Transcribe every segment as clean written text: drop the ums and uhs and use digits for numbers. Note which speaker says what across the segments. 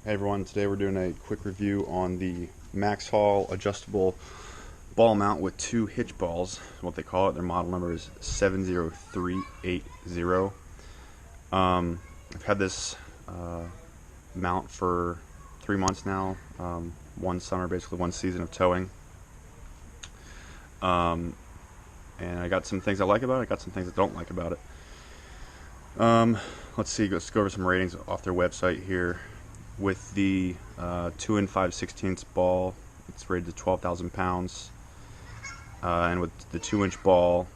Speaker 1: Hey everyone, today we're doing a quick review on the MaxxHaul adjustable ball mount with two hitch balls, what they call it. Their model number is 70380. I've had this mount for 3 months now, one summer, basically one season of towing. And I got some things I like about it, I got some things I don't like about it. Let's go over some ratings off their website here. With the 2 5/16 ball, it's rated to 12,000 pounds, and with the 2-inch ball,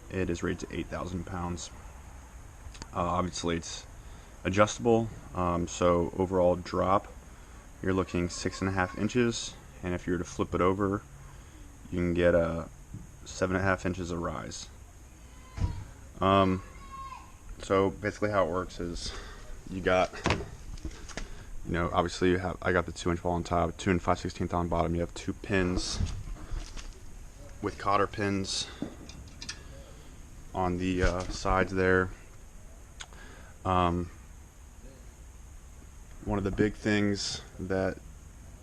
Speaker 1: it is rated to 8,000 pounds. Obviously, it's adjustable, so overall drop, you're looking 6.5 inches, and if you were to flip it over, you can get a 7.5 inches of rise. So basically, how it works is you got. Obviously I got the 2-inch ball on top, 2 5/16 on bottom. You have two pins with cotter pins on the sides there. One of the big things that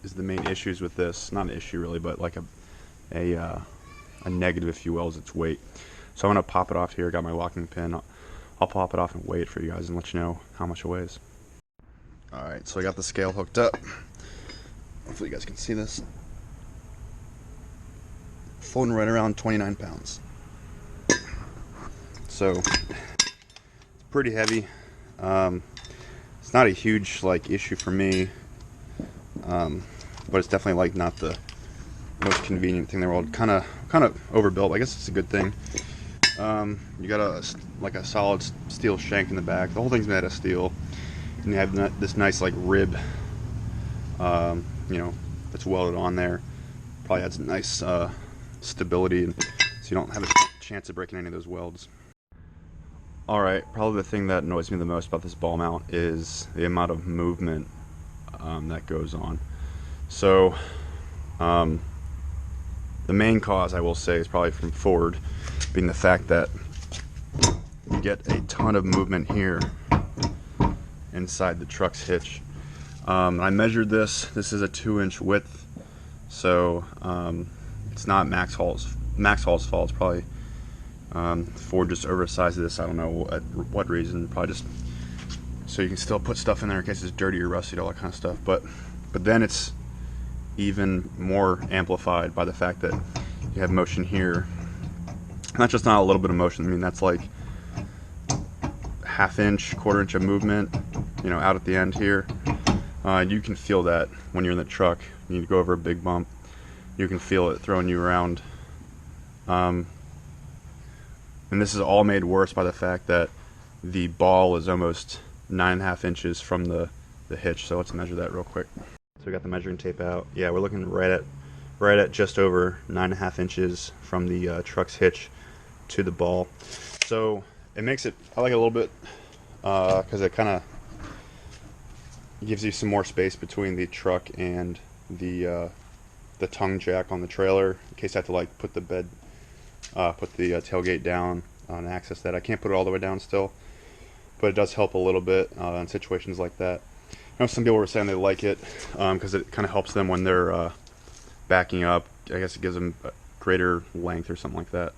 Speaker 1: is the main issues with this, not an issue really, but like a negative, if you will, is its weight. So I'm going to pop it off here. Got my locking pin. I'll pop it off and weigh it for you guys and let you know how much it weighs. Alright, so I got the scale hooked up. Hopefully you guys can see this. Floating right around 29 pounds. So, it's pretty heavy. It's not a huge issue for me, but it's definitely not the most convenient thing in the world. Kind of overbuilt. I guess it's a good thing. You got a solid steel shank in the back. The whole thing's made of steel. And you have this nice rib, that's welded on there. Probably adds a nice stability, and so you don't have a chance of breaking any of those welds. Alright, probably the thing that annoys me the most about this ball mount is the amount of movement that goes on. So, the main cause, I will say, is probably from Ford, being the fact that you get a ton of movement here inside the truck's hitch. I measured this. This is a 2-inch width, so it's not MaxxHaul's fault. It's probably Ford just oversized this. I don't know at what reason. Probably just so you can still put stuff in there in case it's dirty or rusty, all that kind of stuff. But then it's even more amplified by the fact that you have motion here. Not just not a little bit of motion. I mean, that's like ½ inch, ¼ inch of movement, out at the end here. You can feel that when you're in the truck. You go over a big bump, you can feel it throwing you around. And this is all made worse by the fact that the ball is almost 9.5 inches from the hitch. So let's measure that real quick. So we got the measuring tape out. Yeah, we're looking right at just over 9.5 inches from the truck's hitch to the ball. So it makes it, I like it a little bit because it kind of gives you some more space between the truck and the tongue jack on the trailer, in case I have to put the tailgate down and access that. I can't put it all the way down still, but it does help a little bit in situations like that. I know some people were saying they like it because it kind of helps them when they're backing up. I guess it gives them greater length or something like that.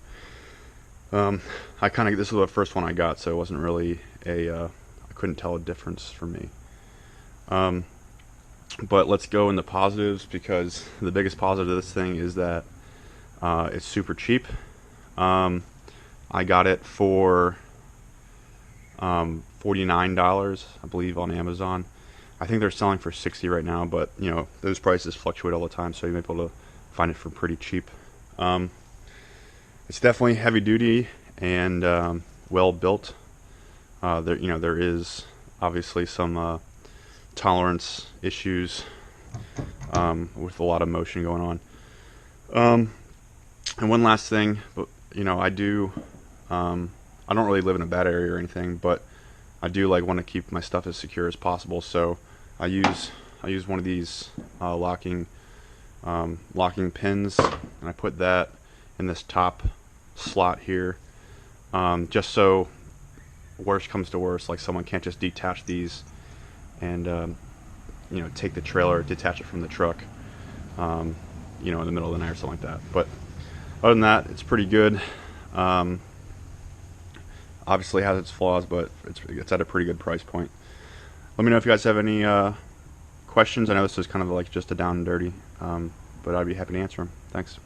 Speaker 1: This was the first one I got, so it wasn't really I couldn't tell a difference for me. But let's go in the positives, because the biggest positive of this thing is that it's super cheap. I got it for $49, I believe, on Amazon. I think they're selling for $60 right now, but those prices fluctuate all the time, so you may be able to find it for pretty cheap. It's definitely heavy duty and well built. There is obviously some tolerance issues with a lot of motion going on. And one last thing, but I don't really live in a bad area or anything, but I do want to keep my stuff as secure as possible. So I use one of these locking pins, and I put that in this top slot here, just so worst comes to worst, someone can't just detach these and you know, take the trailer, detach it from the truck, you know, in the middle of the night or something like that. But other than that, it's pretty good. Obviously has its flaws, but it's at a pretty good price point. Let me know if you guys have any questions. I know this is kind of like just a down and dirty, but I'd be happy to answer them. Thanks.